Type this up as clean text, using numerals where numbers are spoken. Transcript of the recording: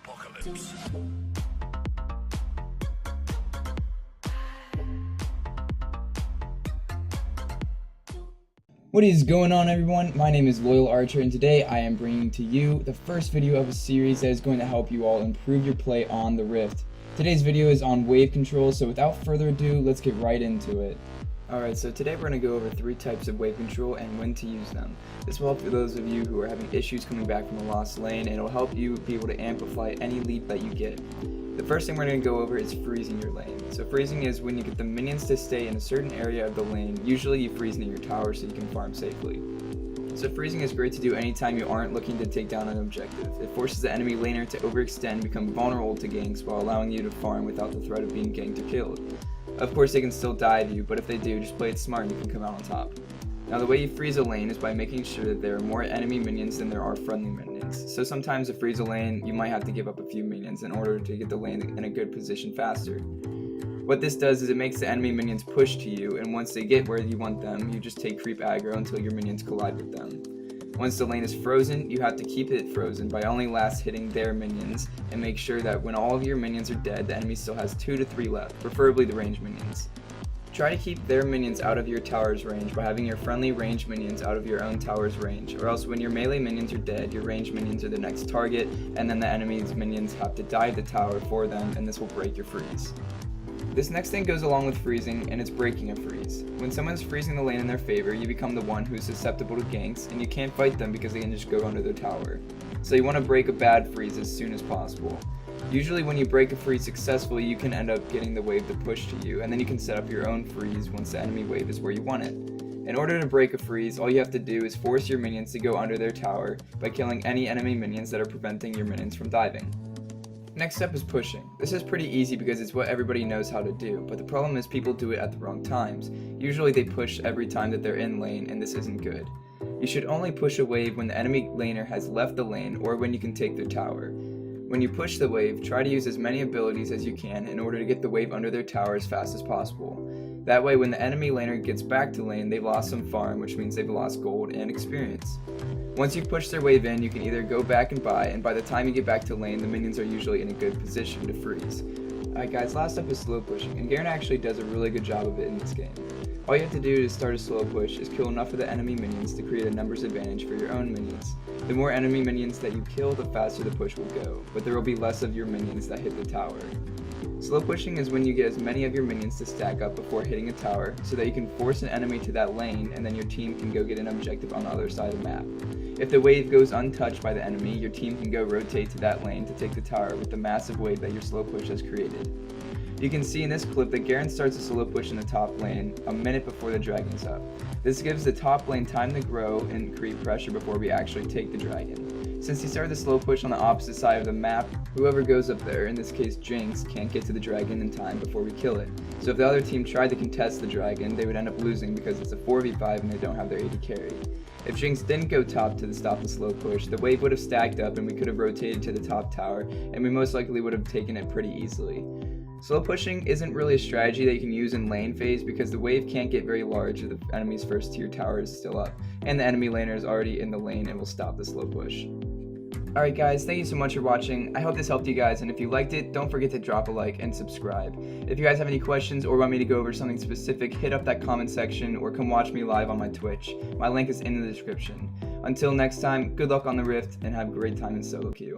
Apocalypse. What is going on, everyone? My name is Loyal Archer, and today I am bringing to you the first video of a series that is going to help you all improve your play on the Rift. Today's video is on wave control, so without further ado, let's get right into it. Alright, so today we're going to go over 3 types of wave control and when to use them. This will help for those of you who are having issues coming back from a lost lane, and it will help you be able to amplify any leap that you get. The first thing we're going to go over is freezing your lane. So freezing is when you get the minions to stay in a certain area of the lane. Usually you freeze near your tower so you can farm safely. So freezing is great to do anytime you aren't looking to take down an objective. It forces the enemy laner to overextend, become vulnerable to ganks while allowing you to farm without the threat of being ganked or killed. Of course they can still dive you, but if they do, just play it smart and you can come out on top. Now the way you freeze a lane is by making sure that there are more enemy minions than there are friendly minions. So sometimes to freeze a lane, you might have to give up a few minions in order to get the lane in a good position faster. What this does is it makes the enemy minions push to you, and once they get where you want them, you just take creep aggro until your minions collide with them. Once the lane is frozen, you have to keep it frozen by only last hitting their minions, and make sure that when all of your minions are dead, the enemy still has 2 to 3 left, preferably the ranged minions. Try to keep their minions out of your tower's range by having your friendly ranged minions out of your own tower's range, or else when your melee minions are dead, your ranged minions are the next target, and then the enemy's minions have to dive the tower for them, and this will break your freeze. This next thing goes along with freezing, and it's breaking a freeze. When someone's freezing the lane in their favor, you become the one who's susceptible to ganks, and you can't fight them because they can just go under their tower. So you want to break a bad freeze as soon as possible. Usually when you break a freeze successfully, you can end up getting the wave to push to you, and then you can set up your own freeze once the enemy wave is where you want it. In order to break a freeze, all you have to do is force your minions to go under their tower by killing any enemy minions that are preventing your minions from diving. Next step is pushing. This is pretty easy because it's what everybody knows how to do, but the problem is people do it at the wrong times. Usually they push every time that they're in lane, and this isn't good. You should only push a wave when the enemy laner has left the lane or when you can take their tower. When you push the wave, try to use as many abilities as you can in order to get the wave under their tower as fast as possible. That way when the enemy laner gets back to lane, they've lost some farm, which means they've lost gold and experience. Once you push their wave in, you can either go back and buy, and by the time you get back to lane, the minions are usually in a good position to freeze. Alright guys, last up is slow pushing, and Garen actually does a really good job of it in this game. All you have to do to start a slow push is kill enough of the enemy minions to create a numbers advantage for your own minions. The more enemy minions that you kill, the faster the push will go, but there will be less of your minions that hit the tower. Slow pushing is when you get as many of your minions to stack up before hitting a tower, so that you can force an enemy to that lane, and then your team can go get an objective on the other side of the map. If the wave goes untouched by the enemy, your team can go rotate to that lane to take the tower with the massive wave that your slow push has created. You can see in this clip that Garen starts a slow push in the top lane a minute before the dragon's up. This gives the top lane time to grow and create pressure before we actually take the dragon. Since he started the slow push on the opposite side of the map, whoever goes up there, in this case Jinx, can't get to the dragon in time before we kill it. So if the other team tried to contest the dragon, they would end up losing because it's a 4v5 and they don't have their AD carry. If Jinx didn't go top to stop the slow push, the wave would have stacked up and we could have rotated to the top tower, and we most likely would have taken it pretty easily. Slow pushing isn't really a strategy that you can use in lane phase because the wave can't get very large if the enemy's first tier tower is still up, and the enemy laner is already in the lane and will stop the slow push. Alright guys, thank you so much for watching. I hope this helped you guys, and if you liked it, don't forget to drop a like and subscribe. If you guys have any questions or want me to go over something specific, hit up that comment section or come watch me live on my Twitch. My link is in the description. Until next time, good luck on the Rift and have a great time in solo queue.